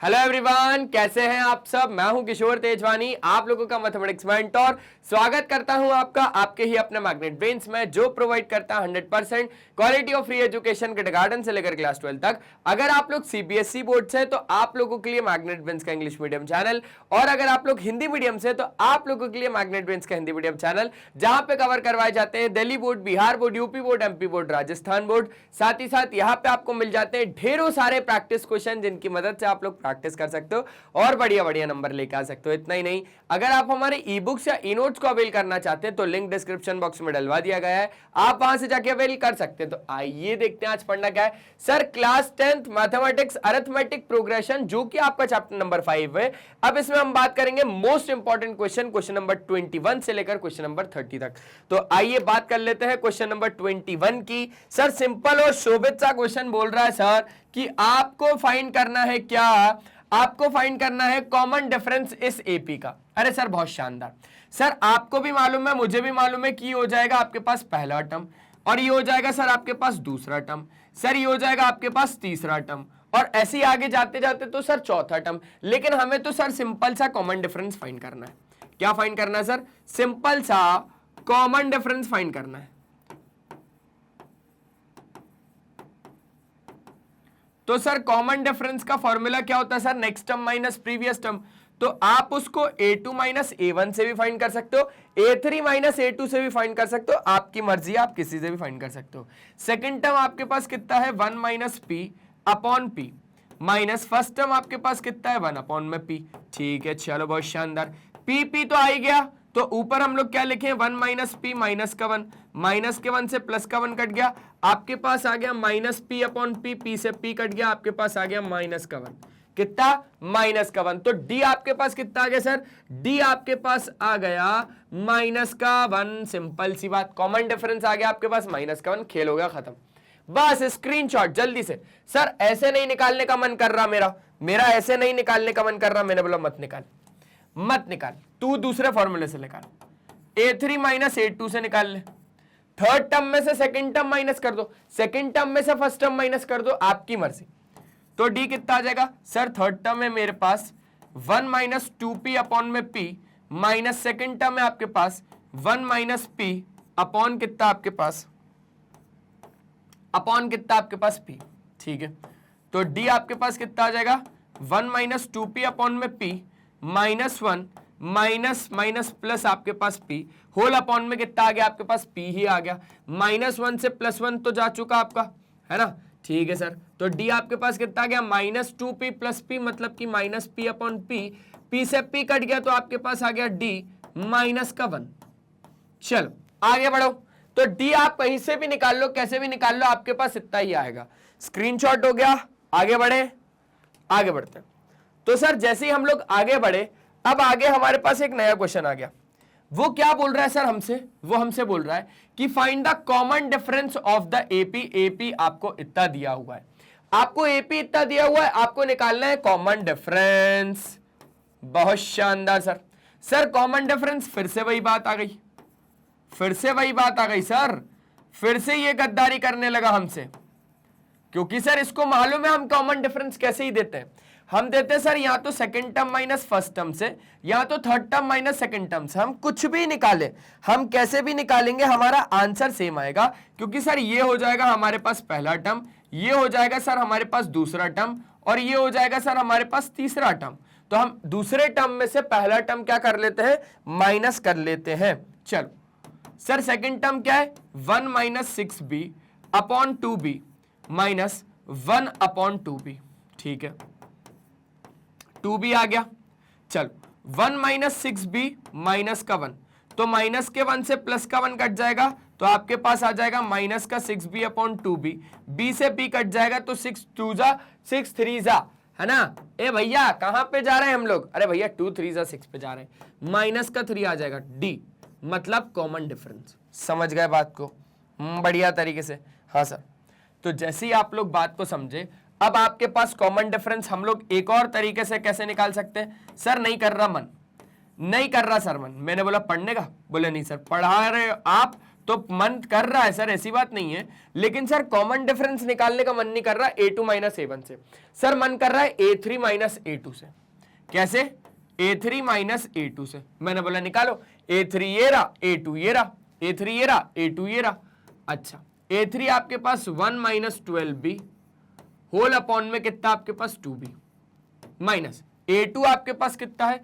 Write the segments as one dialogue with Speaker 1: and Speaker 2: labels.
Speaker 1: Hello everyone, कैसे हैं आप सब। मैं हूं किशोर तेजवानी, आप लोगों का मैथमेटिक्स मेंटर। स्वागत करता हूं आपका आपके ही अपने मैग्नेट ब्रेन्स में, जो प्रोवाइड करता है 100% quality of free education kindergarten से लेकर क्लास 12 तक। अगर आप लोग सीबीएसई बोर्ड से तो आप लोगों के लिए मैग्नेट ब्रेन्स का इंग्लिश मीडियम चैनल, और अगर आप लोग हिंदी मीडियम से तो आप लोगों के लिए मैग्नेट ब्रेन्स का हिंदी मीडियम चैनल, जहां पे कवर करवाए जाते हैं Delhi board, Bihar board, UP board, MP board, Rajasthan board. साथ ही साथ यहाँ पे आपको मिल जाते हैं ढेरों सारे प्रैक्टिस क्वेश्चन, जिनकी मदद से आप लोग प्रैक्टिस कर सकते हो और बढ़िया बढ़िया नंबर लेकर आ सकते हो। इतना ही नहीं, अगर आप हमारे ई बुक्स या ई नोट्स को अवेल करना चाहते हैं तो लिंक डिस्क्रिप्शन बॉक्स में डलवा दिया गया है, आप वहां से जाके अवेल कर सकते हैं। तो आइए देखते हैं आज पढ़ना क्या है। Sir class 10th mathematics arithmetic progression, जो कि आपका चैप्टर नंबर 5 है। अब इसमें हम बात करेंगे मोस्ट इंपॉर्टेंट क्वेश्चन नंबर 21 से लेकर क्वेश्चन नंबर 30 तक। तो आइए बात कर लेते हैं क्वेश्चन नंबर 21 की। सर सिंपल और शोभित सा क्वेश्चन बोल रहा है सर कि आपको फाइंड करना है क्या, आपको फाइंड करना है कॉमन डिफरेंस इस एपी का। अरे सर बहुत शानदार। सर आपको भी मालूम है, मुझे भी मालूम है कि ये हो जाएगा आपके पास पहला टर्म, और ये हो जाएगा सर आपके पास दूसरा टर्म, सर ये हो जाएगा आपके पास तीसरा टर्म, और ऐसे ही आगे जाते जाते तो सर चौथा टर्म। लेकिन हमें तो सर सिंपल सा कॉमन डिफरेंस फाइंड करना है। क्या फाइंड करना है सर? सिंपल सा कॉमन डिफरेंस फाइंड करना है। तो सर कॉमन डिफरेंस का फॉर्मूला क्या होता है sir? Next term minus previous term. तो आप उसको a2 माइनस a1 से भी फाइंड कर सकते हो, a3 माइनस a2 से भी फाइंड कर सकते हो, आपकी मर्जी है, आप किसी से भी फाइंड कर सकते हो। सेकंड टर्म आपके पास कितना है? 1 minus p upon p, minus first term आपके पास कितना है? 1 अपॉन में p। ठीक है, चलो बहुत शानदार। p तो आ ही गया, तो ऊपर हम लोग क्या लिखे? 1 माइनस पी माइनस का 1, माइनस के 1 से प्लस का 1 कट गया, आपके पास आ गया minus P upon P, P से पी कट गया, आपके पास आ गया माइनस का 1। कितना? माइनस का 1। तो डी आपके पास कितना आ गया सर? डी आपके पास आ गया माइनस का 1। सिंपल सी बात, कॉमन डिफरेंस आ गया आपके पास माइनस का 1, खेल हो गया खत्म। बस स्क्रीनशॉट जल्दी से। सर ऐसे नहीं निकालने का मन कर रहा, मेरा ऐसे नहीं निकालने का मन कर रहा। मैंने बोला मत निकाल, मत निकाल, तू दूसरे फॉर्मूले से निकाल। a3 माइनस a2 से निकाल ले। थर्ड टर्म में से सेकंड टर्म माइनस कर दो, सेकंड टर्म में से फर्स्ट टर्म माइनस कर दो, आपकी मर्जी। तो d कितना आ जाएगा सर? थर्ड टर्म है मेरे पास 1 माइनस 2p अपॉन में p, माइनस सेकंड टर्म है आपके पास 1 माइनस p अपॉन कितना आपके पास? अपॉन कितना आपके पास? p। ठीक है, तो d आपके पास कितना आ जाएगा? 1 माइनस 2p अपॉन में p minus 1 minus minus plus आपके पास p होल अपॉन में कितना आ गया आपके पास? p ही आ गया। माइनस 1 से प्लस 1 तो जा चुका आपका, है ना? ठीक है सर, तो d आपके पास कितना आ गया? माइनस 2p प्लस p, मतलब कि minus p upon p, p से p कट गया तो आपके पास आ गया d माइनस का 1। चलो आगे बढ़ो। तो d आप कहीं से भी निकाल लो, कैसे भी निकाल लो, आपके पास इतना ही आएगा। स्क्रीनशॉट हो गया, आगे बढ़े, आगे बढ़ते हैं। तो सर जैसे ही हम लोग आगे बढ़े, अब आगे हमारे पास एक नया क्वेश्चन आ गया। वो क्या बोल रहा है सर हमसे? वो हमसे बोल रहा है कि find the common difference of the AP. AP आपको इतना दिया हुआ है, आपको एपी इतना दिया हुआ है, आपको निकालना है कॉमन डिफरेंस। बहुत शानदार सर। सर कॉमन डिफरेंस, फिर से वही बात आ गई, फिर से वही बात आ गई सर, फिर से ये गद्दारी करने लगा हमसे। क्योंकि सर इसको मालूम है हम कॉमन डिफरेंस कैसे ही देते हैं। हम देते हैं सर या तो second term minus first term से, या तो third term minus second term से। हम कुछ भी निकालें, हम कैसे भी निकालेंगे, हमारा आंसर सेम आएगा। क्योंकि सर ये हो जाएगा हमारे पास पहला टर्म, ये हो जाएगा सर हमारे पास दूसरा टर्म, और ये हो जाएगा सर हमारे पास तीसरा टर्म। तो हम दूसरे टर्म में से पहला टर्म क्या कर लेते हैं? माइनस कर लेते हैं। चलो सर सेकेंड टर्म क्या है? 1 minus 6b upon 2b minus 1 upon 2b। ठीक है, 2b आ गया। चलो 1 माइनस 6b माइनस का 1, तो माइनस के 1 से प्लस का 1 कट जाएगा, तो आपके पास आ जाएगा माइनस का 6b अपॉन 2b। b से b कट जाएगा तो 6 2 जा 6 3 जा, है ना? ए भैया कहां पे जा रहे हैं हम लोग? अरे भैया 2 3 जा 6 पे जा रहे हैं। माइनस का 3 आ जाएगा, d मतलब कॉमन डिफरेंस। समझ गए बात को? बढ़िया तरीके से। हाँ सर, तो जैसे ही आप लोग बात को समझे, अब आपके पास कॉमन डिफरेंस हम लोग एक और तरीके से कैसे निकाल सकते हैं? सर नहीं कर रहा मन, नहीं कर रहा सर मन। मैंने बोला पढ़ने का, बोले नहीं सर पढ़ा रहे हो आप, तो तो मन कर रहा है सर, ऐसी बात नहीं है, लेकिन सर कॉमन डिफरेंस निकालने का मन नहीं कर रहा a2 माइनस a1 से, सर मन कर रहा है a3 माइनस a2 से। कैसे? a3 माइनस a2 से। मैंने बोला निकालो, a3 ये रहा, a2 ये रहा, a3 ये रहा, a2 ये रहा। अच्छा, a3 आपके पास 1 माइनस 12b होल अपॉन में कितना आपके पास 2b माइनस a2 आपके पास कितना है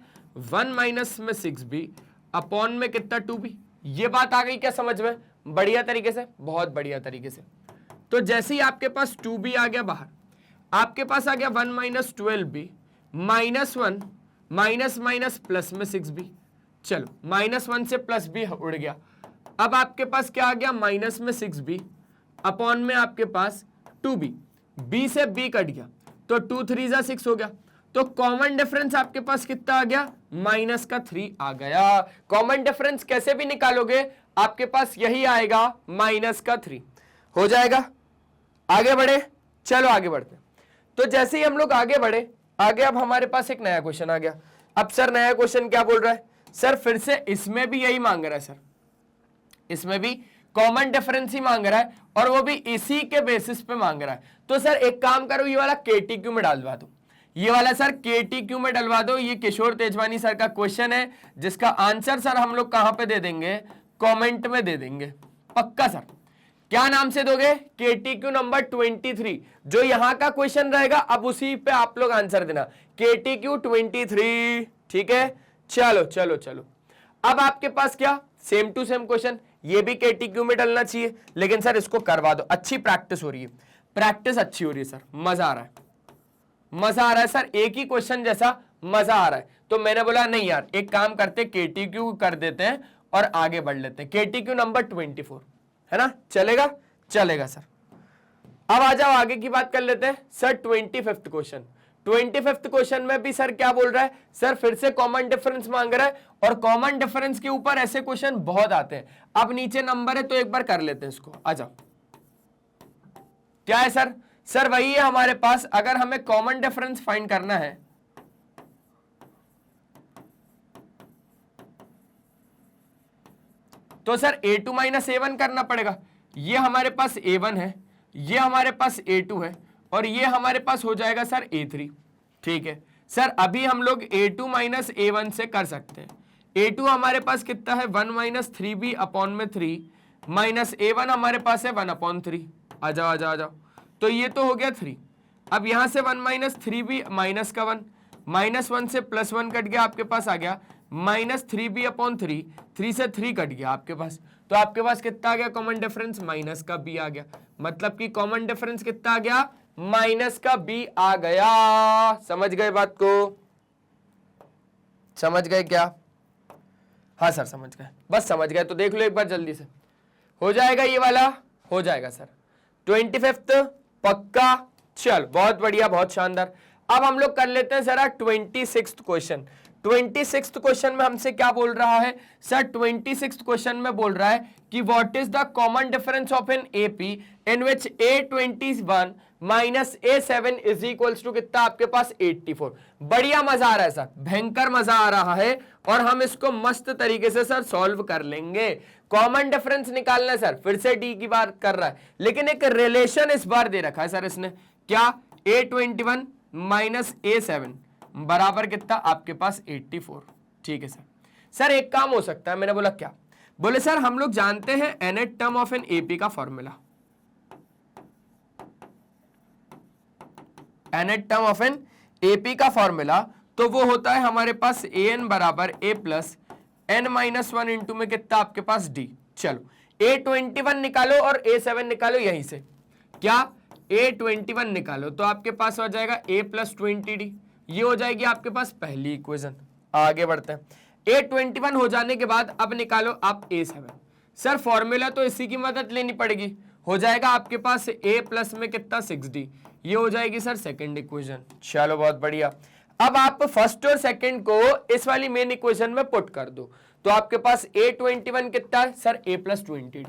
Speaker 1: 1 माइनस में 6b अपॉन में कितना 2b। ये बात आ गई क्या समझ में? बढ़िया तरीके से, बहुत बढ़िया तरीके से। तो जैसे ही आपके पास 2b आ गया बाहर, आपके पास आ गया 1 minus 12b minus 1 minus minus plus में 6b। चलो -1 से प्लस b उड़ गया। अब आपके पास क्या आ गया? माइनस में 6b अपॉन में आपके पास 2b, b से b कट गया तो 2 3 जा 6 हो गया। तो कॉमन डिफरेंस आपके पास कितना आ गया? माइनस का 3 आ गया। कॉमन डिफरेंस कैसे भी निकालोगे आपके पास यही आएगा, माइनस का 3 हो जाएगा। आगे बढ़े, चलो आगे बढ़ते। तो जैसे ही हम लोग आगे बढ़े, आगे अब हमारे पास एक नया क्वेश्चन आ गया। अब सर नया क्वेश्चन क्या बोल रहा है? सर फिर से इसमें भी यही मांग रहा है सर, इसमें भी कॉमन डिफरेंस ही मांग रहा है और वो भी इसी के बेसिस पे मांग रहा है। तो सर एक काम करो, ये वाला केटीक्यू में डालवा दो, ये वाला सर केटीक्यू में डलवा दो। ये किशोर तेजवानी सर का क्वेश्चन है जिसका आंसर सर हम लोग कहां पे दे देंगे? कमेंट में दे देंगे पक्का सर। क्या नाम से दोगे? केटीक्यू नंबर 23, जो यहां का क्वेश्चन रहेगा अब उसी पे आप लोग आंसर देना, केटीक्यू 23। ठीक है, चलो चलो चलो। अब आपके पास क्या सेम टू सेम क्वेश्चन, ये भी केटीक्यू में डलना चाहिए, लेकिन सर इसको करवा दो। अच्छी प्रैक्टिस हो रही है, प्रैक्टिस अच्छी हो रही है सर, मजा आ रहा है, मजा आ रहा है सर, एक ही क्वेश्चन जैसा मजा आ रहा है। तो मैंने बोला नहीं यार, एक काम करते केटीक्यू कर देते हैं और आगे बढ़ लेते हैं। केटीक्यू नंबर 24 है ना, चलेगा? चलेगा सर। अब आ जाओ आगे की बात कर लेते हैं sir. 25th question, 25th question में भी सर क्या बोल रहा है? सर फिर से कॉमन डिफरेंस मांग रहा है और कॉमन डिफरेंस के ऊपर ऐसे क्वेश्चन बहुत आते हैं। अब नीचे नंबर है तो एक बार कर लेते हैं इसको, आ जाओ। क्या है सर? सर वही है हमारे पास, अगर हमें कॉमन डिफरेंस फाइंड करना है तो सर a2 माइनस a1 करना पड़ेगा। ये हमारे पास a1 है, ये हमारे पास a2 है और ये हमारे पास हो जाएगा सर a3। ठीक है सर, अभी हम लोग a2 माइनस a1 से कर सकते हैं। a2 हमारे पास कितना है 1 माइनस 3b अपॉन में 3 माइनस a1 हमारे पास है 1 अपॉन 3। आ जाओ आ जाओ आ जाओ। तो ये तो हो गया 3। अब यहां से 1 माइनस 3b माइनस का 1 माइनस 1 से प्लस 1 कट गया, आपके पास आ गया माइनस 3b अपॉन 3, 3 से 3 कट गया आपके पास। तो आपके पास कितना आ गया कॉमन डिफरेंस? माइनस का b आ गया। मतलब कि कॉमन डिफरेंस कितना आ गया? माइनस का b आ गया। समझ गए बात को? समझ गए क्या? हाँ सर समझ गए, बस समझ गए तो देख लो एक बार जल्दी से, हो जाएगा ये वाला, हो जाएगा सर 25th पक्का। चल बहुत बढ़िया, बहुत शानदार। अब हम लोग कर लेते हैं जरा 26th क्वेश्चन। 26th क्वेश्चन में हमसे क्या बोल रहा है सर? 26th क्वेश्चन में बोल रहा है कि what is the common difference of an AP in which a21 minus a7 is equals to कितना आपके पास 84। बढ़िया मजा आ रहा है सर, भयंकर मजा आ रहा है और हम इसको मस्त तरीके से सर सॉल्व कर लेंगे। कॉमन डिफरेंस निकालना है सर, फिर से डी की बात कर रहा है, लेकिन एक रिलेशन इस बार दे रखा है सर इसने। क्या? a21 माइनस a7 बराबर कितना आपके पास 84। ठीक है सर। सर एक काम हो सकता है, मैंने बोला क्या? बोले सर हम लोग जानते हैं nth term of an AP का formula, nth term of an AP का फॉर्मूला तो वो होता है हमारे पास an बराबर a plus n minus 1 into में कितना आपके पास d। चलो a21 निकालो और a7 निकालो यहीं से। क्या? a21 निकालो तो आपके पास हो जाएगा a प्लस 20d, ये हो जाएगी आपके पास पहली इक्वेशन। आगे बढ़ते हैं। a21 हो जाने के बाद अब निकालो आप a7। सर फॉर्मूला तो इसी की मदद लेनी पड़ेगी, हो जाएगा आपके पास a प्लस में कितना 6d, ये हो जाएगी सर सेकंड इक्वेशन। चलो बहुत बढ़िया। अब आप फर्स्ट और सेकंड को इस वाली मेन इक्वेशन में पुट कर दो तो आपके पास a21 कितना है sir? a plus 20d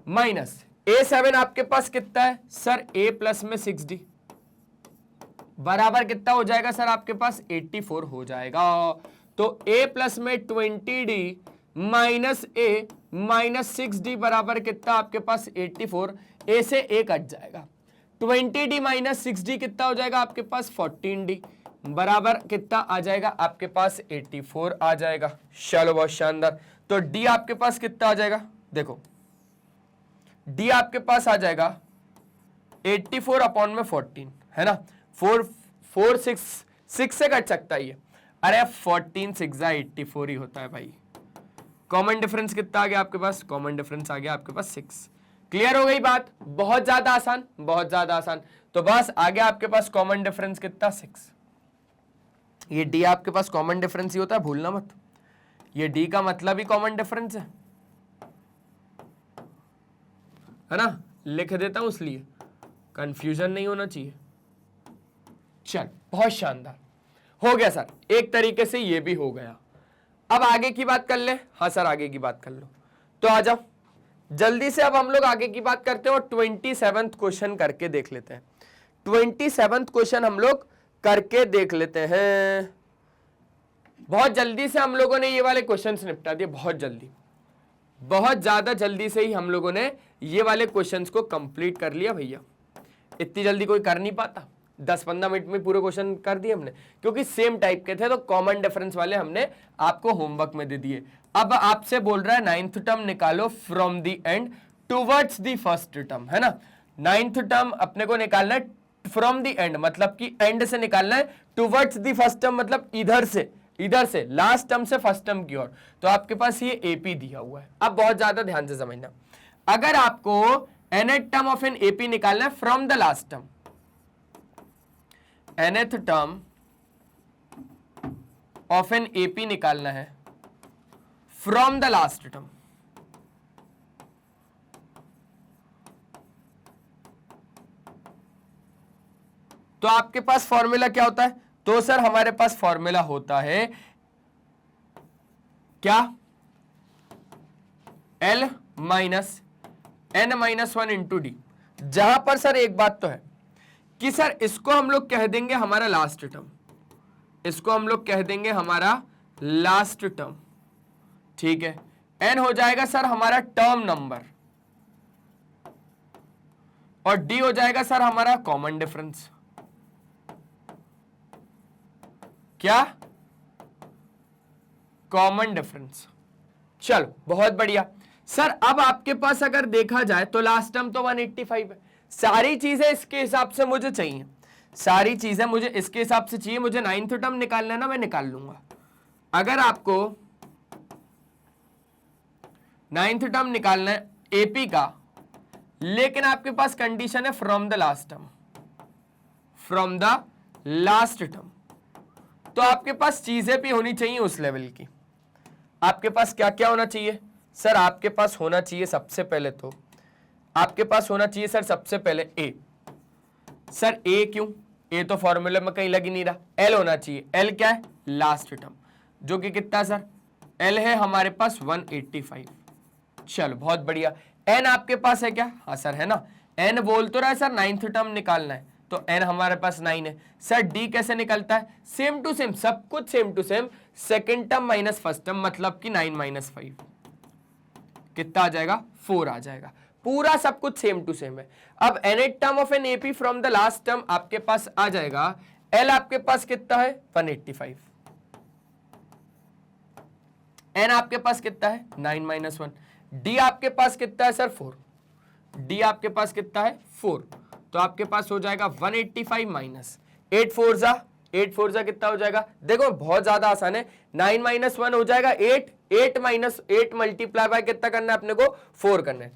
Speaker 1: minus a7 आपके पास कितना है सर? a प्लस में 6d बराबर कितना हो जाएगा सर? आपके पास 84 हो जाएगा। तो a प्लस में 20d माइनस ए माइनस 6d बराबर कितना आपके पास 84, ए से ए कट जाएगा, 20d माइनस 6d कितना हो जाएगा आपके पास 14d बराबर कितना आ जाएगा आपके पास 84 आ जाएगा। चलो बहुत शानदार। तो d आपके पास कितना आ जाएगा, देखो d आपके पास आ जाएगा 84 अपॉन में 14 है ना, 4 6 से कट सकता है ये, अरे 14 6 84 ही होता है भाई। कॉमन डिफरेंस कितना आ गया आपके पास, कॉमन डिफरेंस आ गया आपके पास 6। क्लियर हो गई बात, बहुत ज्यादा आसान, बहुत ज्यादा आसान। तो बस आ गया आपके पास कॉमन डिफरेंस कितना 6। ये डी आपके पास कॉमन डिफरेंस ही होता है, भूलना मत, ये डी का मतलब ही कॉमन डिफरेंस है ना, लिख देता हूं इसलिए कंफ्यूजन नहीं होना चाहिए। चल बहुत शानदार हो गया सर, एक तरीके से ये भी हो गया। अब आगे की बात कर ले। हाँ सर आगे की बात कर लो, तो आ जाओ जल्दी से। अब हम लोग आगे की बात करते हैं और 27th क्वेश्चन करके देख लेते हैं। 27th क्वेश्चन हम लोग करके देख लेते हैं। बहुत जल्दी से हम लोगों ने ये वाले क्वेश्चंस निपटा दिए, बहुत जल्दी, बहुत ज्यादा जल्दी से ही हम लोगों ने ये वाले क्वेश्चंस को कंप्लीट कर लिया भैया। इतनी जल्दी कोई कर नहीं पाता, 10-15 मिनट में पूरे क्वेश्चन कर दिए हमने, क्योंकि सेम टाइप के थे तो कॉमन डिफरेंस वाले हमने आपको होमवर्क में दे दिए। अब आपसे बोल रहा है 9th टर्म निकालो from the end towards the first term, है ना। 9th टर्म अपने को निकालना है फ्रॉम द एंड, मतलब कि एंड से निकालना है, टुवर्ड्स द फर्स्ट टर्म मतलब इधर से लास्ट टर्म से फर्स्ट टर्म की ओर। तो आपके पास ये एपी दिया हुआ है। अब बहुत ज्यादा ध्यान से समझना, अगर आपको nth term of an AP निकालना है from the last term, nth term of an AP निकालना है फ्रॉम द लास्ट टर्म, तो आपके पास फॉर्मूला क्या होता है, तो सर हमारे पास फॉर्मूला होता है क्या, L minus n minus 1 into D. जहां पर सर एक बात तो है कि सर इसको हम लोग कह देंगे हमारा लास्ट टर्म, इसको हम लोग कह देंगे हमारा लास्ट टर्म, ठीक है। n हो जाएगा सर हमारा टर्म नंबर और d हो जाएगा सर हमारा कॉमन डिफरेंस। क्या, कॉमन डिफरेंस। चलो बहुत बढ़िया सर। अब आपके पास अगर देखा जाए तो लास्ट टर्म तो 185 है, सारी चीजें इसके हिसाब से मुझे चाहिए, सारी चीजें मुझे इसके हिसाब से चाहिए। मुझे 9th टर्म निकालना है ना, मैं निकाल लूंगा। अगर आपको 9th टर्म निकालना है एपी का, लेकिन आपके पास कंडीशन है from the last term, from the last term, तो आपके पास चीजें भी होनी चाहिए उस लेवल की। आपके पास क्या क्या होना चाहिए सर, आपके पास होना चाहिए सबसे पहले तो आपके पास होना चाहिए सर सबसे पहले ए। सर ए क्यों, ए तो फॉर्मूले में कहीं लग ही नहीं रहा। एल होना चाहिए, एल क्या है, लास्ट टर्म, जो कि कितना सर, एल है हमारे पास 185। चलो बहुत बढ़िया। एन आपके पास है क्या, हाँ सर है ना, एन बोल तो रहा है सर 9th टर्म निकालना है, तो एन हमारे पास 9 है। सर डी कैसे निकलता है, सेम टू सेम, सब कुछ same to same, second term minus first term, मतलब कि 9 माइनस 5 कितना आ जाएगा, 4 आ जाएगा। पूरा सब कुछ सेम टू सेम है। अब nth term of an AP from the last term आपके पास आ जाएगा, एल आपके पास कितना है 185, एन आपके पास कितना है 9 माइनस 1, डी आपके पास कितना है सर 4, डी आपके पास कितना है 4, तो आपके पास हो जाएगा 185 माइनस 8 4 जा कितना हो जाएगा, देखो बहुत ज्यादा आसान है, 9 माइनस 1 हो जाएगा 8, 8 माइनस 8 मल्टीप्लाई बाय कितना करना है अपने को 4 करना है,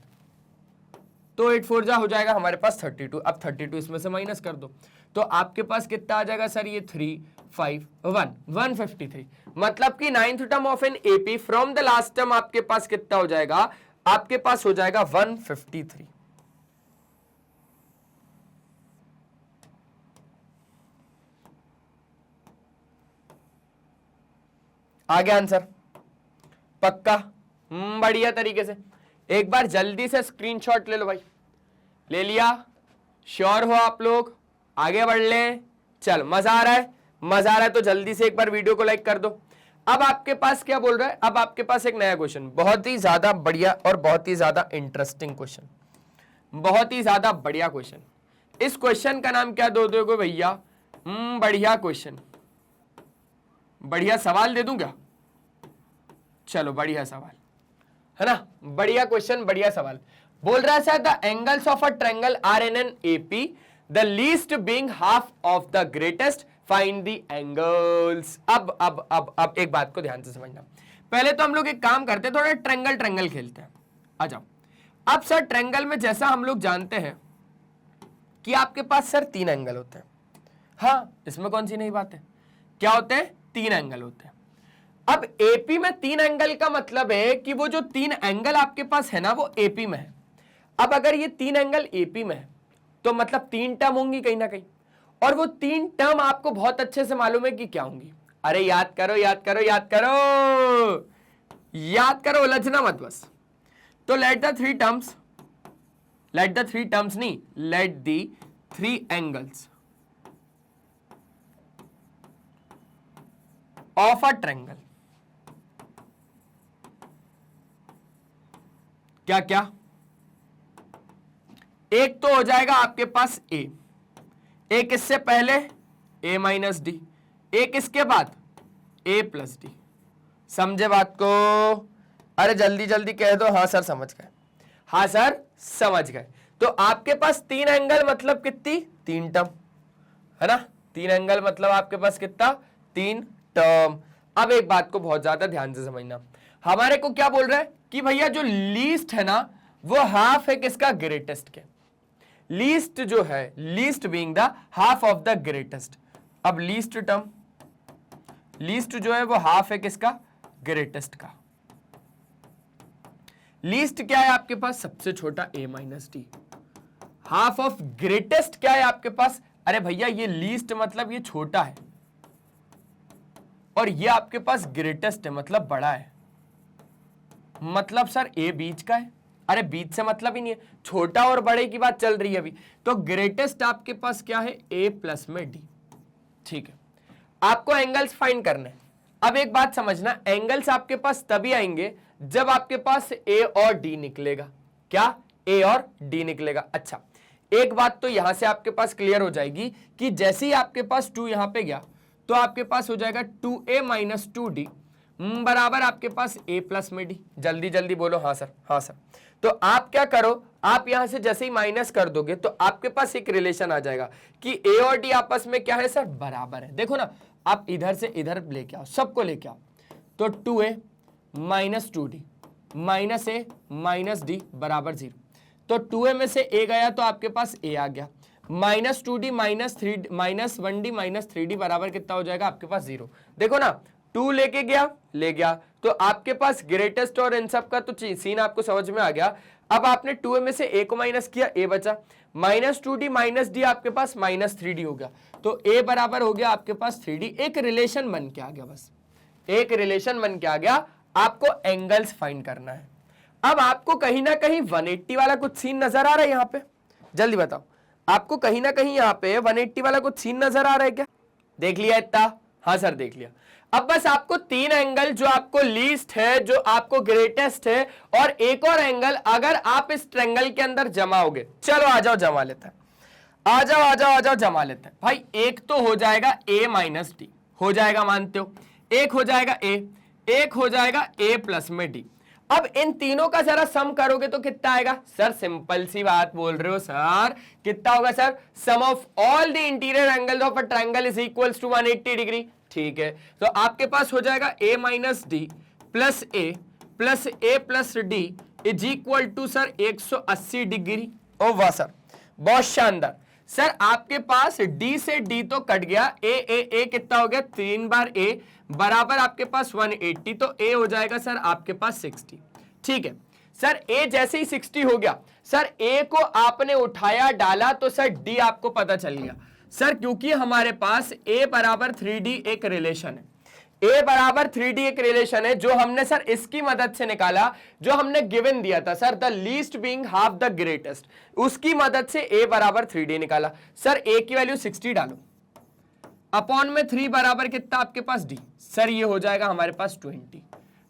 Speaker 1: तो 8 4 जा हो जाएगा हमारे पास 32। अब 32 इसमें से माइनस कर दो, तो आपके पास कितना आ जाएगा सर, ये 3 5 1 153, मतलब कि 9th term of an AP from the last term आपके पास कितना हो जाएगा, आपके पास हो जाएगा 153। आ गया आंसर पक्का, बढ़िया तरीके से। एक बार जल्दी से स्क्रीनशॉट ले लो भाई, ले लिया, श्योर हो आप लोग, आगे बढ़ लें। चल मजा आ रहा है, मजा आ रहा है तो जल्दी से एक बार वीडियो को लाइक कर दो। अब आपके पास क्या बोल रहा है, अब आपके पास एक नया क्वेश्चन, बहुत ही ज्यादा बढ़िया और बहुत ही ज्यादा इंटरेस्टिंग क्वेश्चन, बहुत ही ज्यादा बढ़िया क्वेश्चन। इस क्वेश्चन का नाम क्या दो दोगे भैया? बढ़िया क्वेश्चन, बढ़िया सवाल दे दूं क्या? चलो बढ़िया सवाल है ना, बढ़िया क्वेश्चन, बढ़िया सवाल। बोल रहा है sir the angles of a triangle are in an AP, the least being half of the greatest, find the angles. अब एक बात को ध्यान से समझना। पहले तो हम लोग एक काम करते हैं, थोड़ा ट्रायंगल खेलते हैं। आ जाओ। अब सर ट्रायंगल में जैसा हम लोग जानते हैं कि आपके पास सर 3 एंगल होते हैं। हाँ, इसमें कौन सी नई बात है? क्या होते हैं? 3 एंगल होते हैं। अब एपी में 3 एंगल का मतलब है कि वो जो 3 एंगल आपके पास है ना, वो एपी में है। अब अगर ये 3 एंगल एपी में है तो मतलब 3 टर्म होंगी कहीं ना कहीं, और वो 3 टर्म आपको बहुत अच्छे से मालूम है कि क्या होंगी। अरे याद करो याद करो याद करो याद करो, उलझना मत बस। तो let the 3 terms, let the 3 terms नहीं, let the 3 angles of a triangle. क्या क्या? एक तो हो जाएगा आपके पास ए, एक इससे पहले ए माइनस डी, एक इसके बाद ए प्लस डी। समझे बात को? अरे जल्दी जल्दी कह दो हाँ सर समझ गए, हाँ सर समझ गए। तो आपके पास 3 एंगल मतलब कितनी? 3 टर्म है ना। 3 एंगल मतलब आपके पास कितना? 3 टर्म। अब एक बात को बहुत ज्यादा ध्यान से समझना, हमारे को क्या बोल रहा है कि भैया जो लीस्ट है ना, वो हाफ है किसका? ग्रेटेस्ट के। लीस्ट जो है, least being the half of the greatest. अब लीस्ट टर्म, लीस्ट जो है वो हाफ है किसका? ग्रेटेस्ट का। लीस्ट क्या है आपके पास? सबसे छोटा A minus D. Half of greatest क्या है आपके पास? अरे भैया ये लीस्ट मतलब ये छोटा है, और ये आपके पास ग्रेटेस्ट है मतलब बड़ा है। मतलब सर ए बीच का है। अरे बीच से मतलब ही नहीं है, छोटा और बड़े की बात चल रही है अभी। तो ग्रेटेस्ट आपके पास क्या है? ए प्लस में डी। ठीक है, आपको एंगल्स फाइंड करने। अब एक बात समझना, एंगल्स आपके पास तभी आएंगे जब आपके पास ए और डी निकलेगा। क्या? ए और डी निकलेगा। अच्छा, एक बात तो यहां से आपके पास क्लियर हो जाएगी कि जैसे ही आपके पास 2 यहां पे गया तो आपके पास हो जाएगा 2a माइनस 2d बराबर आपके पास a प्लस में डी। जल्दी जल्दी बोलो हाँ सर, हाँ सर। तो आप क्या करो, आप यहां से जैसे ही माइनस कर दोगे तो आपके पास एक रिलेशन आ जाएगा कि a और d आपस में क्या है सर? बराबर है। देखो ना, आप इधर से इधर लेके आओ, सबको लेके आओ। तो 2a minus 2d minus a minus d बराबर 0। तो 2a में से a गया तो आपके पास a आ गया, minus 2d minus 3 minus 1d minus 3d बराबर कितना हो जाएगा आपके पास? 0। देखो ना, 2 लेके गया, ले गया, तो आपके पास ग्रेटेस्ट और इन सब का तो सीन आपको समझ में आ गया। अब आपने 2a में से a को माइनस किया, a बचा, माइनस 2d माइनस d आपके पास माइनस 3d हो गया। तो a बराबर हो गया आपके पास 3d। एक रिलेशन बन के आ गया, बस एक रिलेशन बन के आ गया। आपको एंगल्स फाइंड करना है। अब आपको कहीं ना कहीं 180 वाला कुछ सीन नजर आ रहा है यहाँ पे? जल्दी बताओ, आपको कहीं ना कहीं यहाँ पे 180 वाला कुछ सीन नजर आ रहा है क्या? देख लिया इतना? हाँ सर देख लिया। अब बस आपको 3 एंगल जो आपको लीस्ट है, जो आपको ग्रेटेस्ट है, और एक और एंगल अगर आप इस ट्रायंगल के अंदर जमाओगे। चलो आ जाओ जमा लेते हैं, आ जाओ आ जाओ आ जाओ जमा लेते हैं। भाई एक तो हो जाएगा a माइनस डी, हो जाएगा मानते हो, एक हो जाएगा a, एक हो जाएगा a प्लस में d। अब इन तीनों का जरा सम करोगे तो कितना आएगा सर? सिंपल सी बात बोल रहे हो सर, कितना होगा sir? Sum of all the interior angle of a triangle is equals to 180 degree. ठीक है, तो आपके पास हो जाएगा a minus D plus a plus D is equal to sir 180 degree. ओ वाह सर, बहुत शानदार सर। आपके पास d से d तो कट गया, a कितना हो गया? 3 बार a बराबर आपके पास 180, तो a हो जाएगा सर आपके पास 60। ठीक है सर, a जैसे ही 60 हो गया सर, a को आपने उठाया डाला तो सर d आपको पता चल गया सर, क्योंकि हमारे पास a बराबर 3d एक रिलेशन है। a बराबर 3d एक रिलेशन है जो हमने सर इसकी मदद से निकाला, जो हमने गिवन दिया था sir, the least being half the greatest, उसकी मदद से a बराबर 3d निकाला। सर a की वैल्यू 60 डालो, अपॉन में 3 बराबर कितना आपके पास डी। सर ये हो जाएगा हमारे पास 20।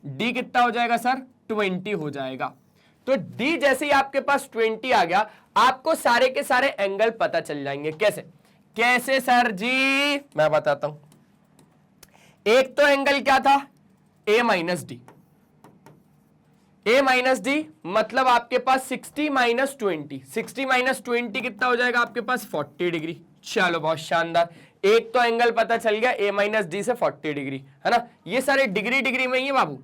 Speaker 1: डी कितना हो जाएगा सर? 20 हो जाएगा। तो डी जैसे ही आपके पास 20 आ गया, आपको सारे के सारे एंगल पता चल जाएंगे। कैसे कैसे सर जी? मैं बताता हूं। एक तो एंगल क्या था? ए माइनस डी। ए माइनस डी मतलब आपके पास 60 माइनस 20। 60 माइनस 20 कितना हो जाएगा आपके पास? 40 डिग्री। चलो बहुत शानदार, एक तो एंगल पता चल गया ए माइनस डी से 40 डिग्री, है ना। ये सारे डिग्री डिग्री में ही है बाबू,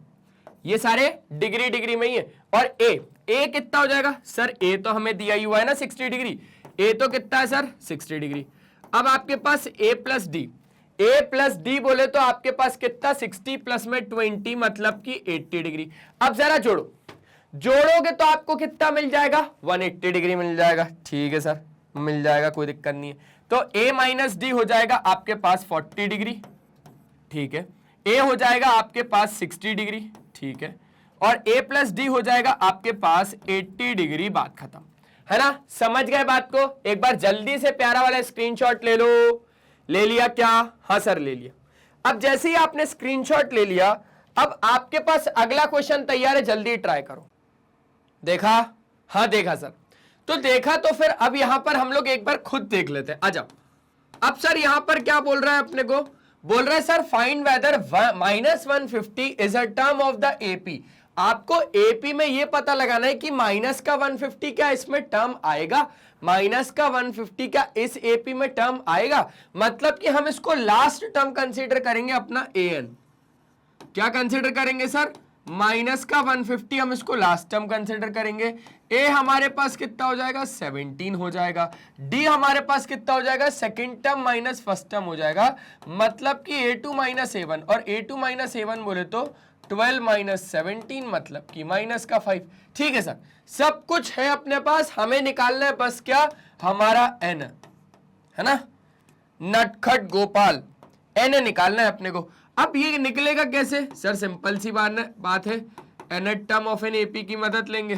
Speaker 1: ये सारे डिग्री डिग्री में ही है। और ए कितना हो जाएगा सर? ए तो हमें दिया ही हुआ है ना 60 डिग्री। ए तो कितना है सर? 60 डिग्री। अब आपके पास ए प्लस डी बोले तो आपके पास कितना? 60 प्लस में 20 मतलब कि 80 डिग्री। अब जरा जोड़ोगे तो आपको कितना मिल जाएगा? 180 डिग्री मिल जाएगा। ठीक है सर, मिल जाएगा, कोई दिक्कत नहीं है। तो a माइनस डी हो जाएगा आपके पास 40 डिग्री, ठीक है। a हो जाएगा आपके पास 60 डिग्री, ठीक है। और a प्लस डी हो जाएगा आपके पास 80 डिग्री। बात खत्म, है ना। समझ गए बात को? एक बार जल्दी से प्यारा वाला स्क्रीनशॉट ले लो। ले लिया क्या? हाँ सर ले लिया। अब जैसे ही आपने स्क्रीनशॉट ले लिया, अब आपके पास अगला क्वेश्चन तैयार है, जल्दी ट्राई करो। देखा? हाँ देखा सर। तो देखा तो फिर अब यहां पर हम लोग एक बार खुद देख लेते हैं। आ जाओ। अब सर यहां पर क्या बोल रहा है अपने को? बोल रहा है sir find weather -150 is a term of the AP. आपको एपी में यह पता लगाना है कि माइनस का 150 क्या इसमें टर्म आएगा, माइनस का 150 क्या इस एपी में टर्म आएगा। मतलब कि हम इसको लास्ट टर्म कंसीडर करेंगे अपना एन। क्या कंसीडर करेंगे सर? माइनस का 150 हम इसको लास्ट टर्म कंसीडर करेंगे। ए हमारे पास कितना हो जाएगा? 17 हो जाएगा। डी हमारे पास कितना हो जाएगा? Second term minus first term हो जाएगा। मतलब कि a2 माइनस a1, और a2 माइनस a1 बोले तो 12 माइनस 17 मतलब कि माइनस का 5। ठीक है सर, सब कुछ है अपने पास, हमें निकालना है बस क्या? हमारा n, है ना। नटखट गोपाल, n निकालना है अपने को। अब ये निकलेगा कैसे सर? सिंपल सी बात है, nth term of an AP की मदद लेंगे,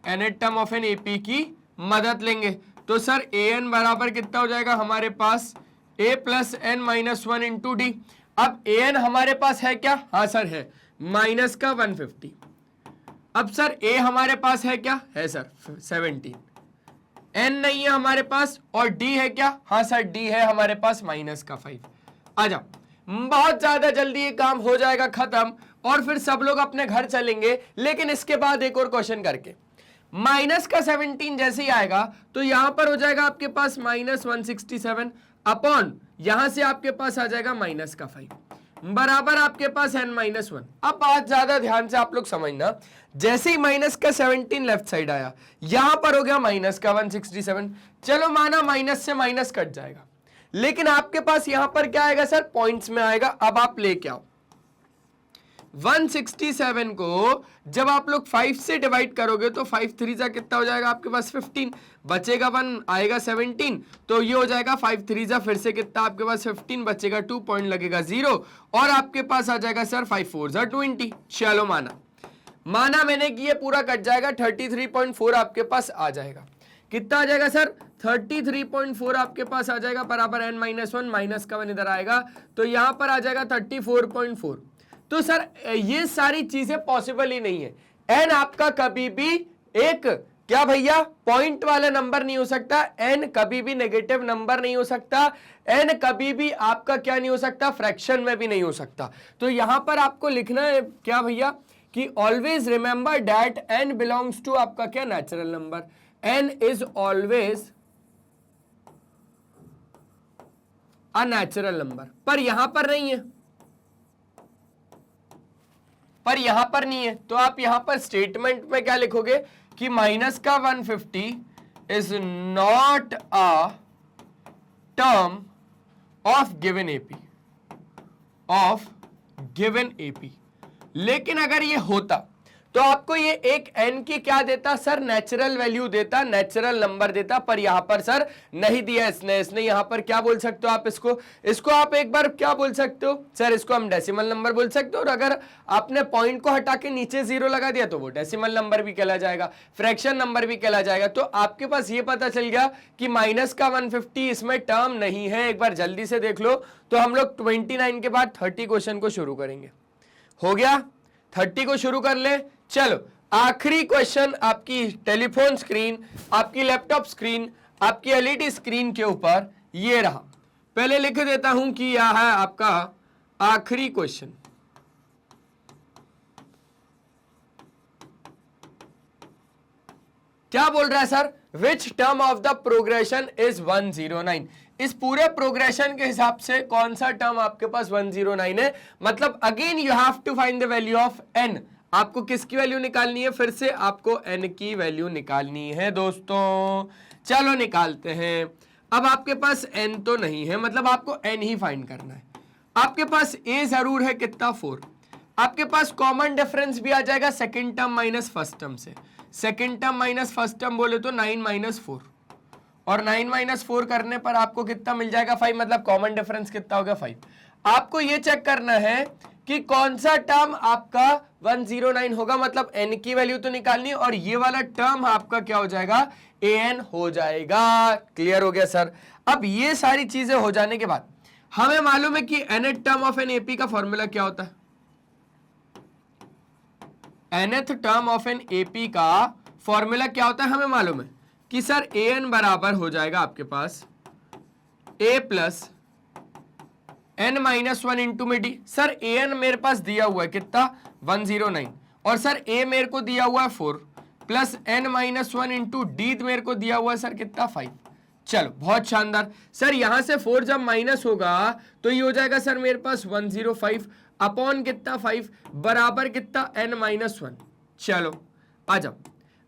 Speaker 1: nth term of an AP की मदद लेंगे। तो सर an बराबर कितना हो जाएगा हमारे पास? a plus n minus 1 into d. अब an हमारे पास है क्या? हाँ सर है, माइनस का 150। अब सर a हमारे पास है क्या? है सर 17। n नहीं है हमारे पास, और d है क्या? हाँ सर d है हमारे पास माइनस का 5। आ जाओ, बहुत ज्यादा जल्दी ये काम हो जाएगा खत्म, और फिर सब लोग अपने घर चलेंगे। लेकिन इसके बाद एक और क्वेश्चन करके, माइनस का 17 जैसे ही आएगा तो यहां पर हो जाएगा आपके पास माइनस 167 अपॉन, यहां से आपके पास आ जाएगा माइनस का 5 बराबर आपके पास n माइनस 1। अब बात ज्यादा ध्यान से आप लोग समझना, जैसे ही माइनस का 17 लेफ्ट साइड आया, यहां पर हो गया माइनस का 167। चलो माना माइनस से माइनस कट जाएगा, लेकिन आपके पास यहां पर क्या आएगा सर? पॉइंट्स में आएगा। अब आप लेके आओ 167 को जब आप लोग 5 से डिवाइड करोगे तो 5 3 जा कितना हो जाएगा आपके पास? 15 बचेगा 1, आएगा 17, तो ये हो जाएगा 5 3 जा फिर से कितना आपके पास? 15 बचेगा 2 पॉइंट लगेगा 0, और आपके पास आ जाएगा सर 5 4 जा 20। चलो माना मैंने कि ये पूरा कट जाएगा, 33.4 आपके पास आ जाएगा। कितना आ जाएगा सर? 33.4 आपके पास आ जाएगा बराबर n माइनस 1, माइनस का 1 इधर आएगा तो यहां पर आ जाएगा 34.4। तो सर ये सारी चीजें पॉसिबल ही नहीं है। n आपका कभी भी एक क्या भैया पॉइंट वाला नंबर नहीं हो सकता, n कभी भी नेगेटिव नंबर नहीं हो सकता, n कभी भी आपका क्या नहीं हो सकता? फ्रैक्शन में भी नहीं हो सकता। तो यहां पर आपको लिखना है क्या भैया कि always remember that n belongs to आपका क्या? Natural number. n is always a natural number. पर यहां पर नहीं है, पर यहां पर नहीं है, तो आप यहां पर स्टेटमेंट में क्या लिखोगे कि माइनस का 150 is not a term of given AP, of given AP. लेकिन अगर ये होता तो आपको ये एक n की क्या देता सर, नेचुरल वैल्यू देता, नेचुरल नंबर देता, पर यहां पर सर नहीं दिया इसने यहां पर क्या बोल सकते हो आप इसको आप एक बार क्या बोल सकते हो सर, इसको हम डेसिमल नंबर बोल सकते हो, और अगर आपने पॉइंट को हटा के नीचे 0 लगा दिया तो वो डेसिमल नंबर भी कहला जाएगा, फ्रैक्शन नंबर भी कहला जाएगा। तो आपके पास ये पता चल गया कि माइनस का 150 इसमें टर्म नहीं है। एक बार जल्दी से देख लो, तो हम लोग 29 के बाद 30 क्वेश्चन को शुरू करेंगे। हो गया, 30 को शुरू कर ले। चलो आखिरी क्वेश्चन आपकी टेलीफोन स्क्रीन, आपकी लैपटॉप स्क्रीन, आपकी एलईडी स्क्रीन के ऊपर ये रहा। पहले लिख देता हूं कि यह है आपका आखिरी क्वेश्चन। क्या बोल रहा है sir, which term of the progression is 109। इस पूरे प्रोग्रेशन के हिसाब से कौन सा टर्म आपके पास 109 है, मतलब again you have to find the value of n। आपको किसकी वैल्यू निकालनी है, फिर से आपको n की वैल्यू निकालनी है दोस्तों। चलो निकालते हैं। अब आपके पास n तो नहीं है, मतलब आपको n ही फाइंड करना है। आपके पास a जरूर है, कितना 4। आपके पास कॉमन डिफरेंस भी आ जाएगा second term minus first term से। Second term minus first term बोले तो 9 माइनस 4, और 9 माइनस 4 करने पर आपको कितना मिल जाएगा 5, मतलब कॉमन डिफरेंस कितना हो गया 5। आपको ये चेक करना है कि कौन सा टर्म आपका 109 होगा, मतलब n की वैल्यू तो निकालनी है, और ये वाला टर्म आपका क्या हो जाएगा, an हो जाएगा। क्लियर हो गया सर। अब ये सारी चीजें हो जाने के बाद हमें मालूम है कि nth term of an AP का फॉर्मूला क्या होता है। nth term of an AP का फॉर्मूला क्या होता है, हमें मालूम है कि सर an बराबर हो जाएगा आपके पास a plus n minus 1 into में डी। सर an मेरे पास दिया हुआ है कितना 109, और सर a मेरे को दिया हुआ है 4, plus n minus 1 into D मेरे को दिया हुआ है सर कितना 5। चलो बहुत शानदार सर, यहां से 4 जब माइनस होगा तो ये हो जाएगा सर मेरे पास 105 अपॉन कितना 5 बराबर कितना n माइनस 1। चलो आ जाओ,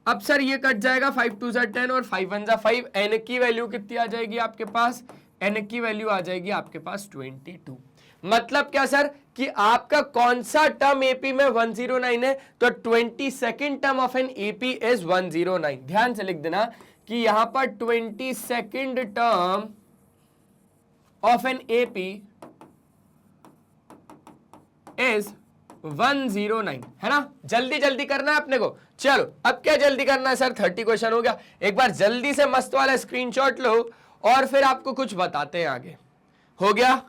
Speaker 1: अब सर ये कट जाएगा, 5 2 जा 10 और 5 1 जा 5। n की वैल्यू कितनी आ जाएगी आपके पास, n की वैल्यू आ जाएगी आपके पास 22। मतलब क्या सर कि आपका कौन सा टर्म एपी में 109 है, तो 22nd term of an AP is 109। ध्यान से लिख देना कि यहां पर 22nd term of an AP is 109 है ना। जल्दी जल्दी करना है अपने को। चलो अब क्या जल्दी करना है सर, 30 क्वेश्चन हो गया। एक बार जल्दी से मस्त वाला स्क्रीनशॉट लो और फिर आपको कुछ बताते हैं आगे। हो गया,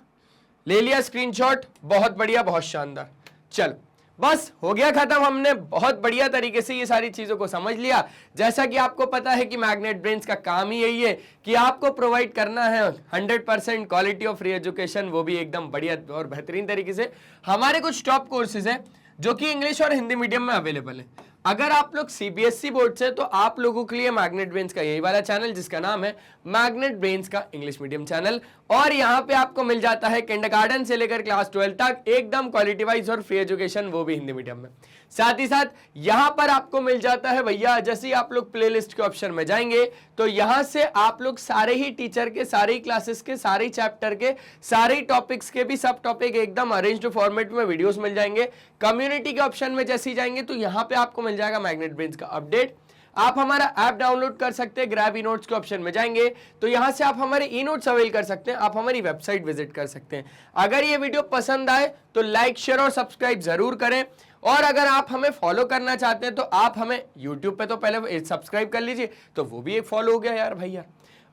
Speaker 1: ले लिया स्क्रीनशॉट, बहुत बढ़िया, बहुत शानदार। चलो बस हो गया खत्म। हमने बहुत बढ़िया तरीके से ये सारी चीजों को समझ लिया। जैसा कि आपको पता है कि मैग्नेट ब्रेन्स का काम ही यही है कि आपको प्रोवाइड करना है 100% क्वालिटी ऑफ फ्री एजुकेशन, वो भी एकदम बढ़िया और बेहतरीन तरीके से। हमारे कुछ टॉप कोर्सेज हैं जो कि इंग्लिश और हिंदी मीडियम में अवेलेबल है। अगर आप लोग सीबीएसई बोर्ड से, तो आप लोगों के लिए मैग्नेट ब्रेन्स का यही वाला चैनल जिसका नाम है मैग्नेट ब्रेन्स का इंग्लिश मीडियम चैनल, और यहाँ पे आपको मिल जाता है किंडरगार्टन से लेकर क्लास 12 तक एकदम क्वालिटी वाइज और फ्री एजुकेशन, वो भी हिंदी मीडियम में। साथ ही साथ यहाँ पर आपको मिल जाता है भैया, जैसे ही आप लोग प्लेलिस्ट के ऑप्शन में जाएंगे तो यहाँ से आप लोग सारे ही टीचर के, सारे ही क्लासेस के, सारे ही चैप्टर के, सारे ही टॉपिक्स के भी सब टॉपिक एकदम अरेंज्ड फॉर्मेट में वीडियोस मिल जाएंगे। कम्युनिटी के ऑप्शन में जैसे ही जाएंगे तो यहाँ पे आपको मिल जाएगा मैग्नेट ब्रेन्स का अपडेट। आप हमारा ऐप डाउनलोड कर सकते हैं, ग्रैब ई नोट्स के ऑप्शन में जाएंगे तो यहां से आप हमारे ई नोट्स अवेल कर सकते हैं, आप हमारी वेबसाइट विजिट कर सकते हैं। अगर ये वीडियो पसंद आए तो लाइक, शेयर और सब्सक्राइब जरूर करें, और अगर आप हमें फॉलो करना चाहते हैं तो आप हमें यूट्यूब पे तो पहले सब्सक्राइब कर लीजिए, तो वो भी एक फॉलो हो गया यार भैया।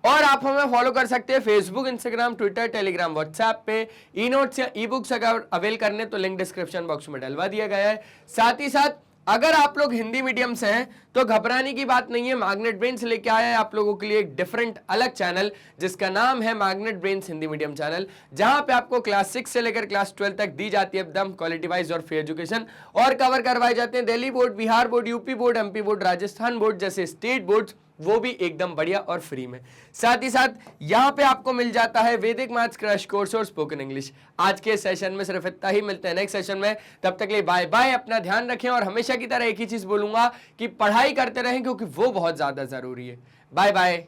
Speaker 1: और आप हमें फॉलो कर सकते हैं Facebook, Instagram, Twitter, Telegram, WhatsApp पे। ई नोट्स या ई बुक्स अगर अवेल करने तो लिंक डिस्क्रिप्शन बॉक्स में डलवा दिया गया है। साथ ही साथ अगर आप लोग हिंदी मीडियम से हैं तो घबराने की बात नहीं है, मैग्नेट ब्रेन्स लेके आया है आप लोगों के लिए एक डिफरेंट अलग चैनल जिसका नाम है magnet brains Hindi medium channel, जहां पे आपको क्लास 6 से लेकर क्लास 12 तक दी जाती है एकदम क्वालिटी वाइज और फ्री एजुकेशन, और कवर करवाए जाते हैं Delhi board, Bihar board, UP board, MP board, Rajasthan board जैसे स्टेट बोर्ड, वो भी एकदम बढ़िया और फ्री में। साथ ही साथ यहाँ पे आपको मिल जाता है वैदिक मैथ्स क्रैश कोर्स और स्पोकन इंग्लिश। आज के सेशन में सिर्फ इतना ही, मिलते हैं नेक्स्ट सेशन में, तब तक के लिए बाय बाय। अपना ध्यान रखें और हमेशा की तरह एक ही चीज बोलूंगा कि पढ़ाई करते रहें क्योंकि वो बहुत ज्यादा जरूरी है। Bye bye.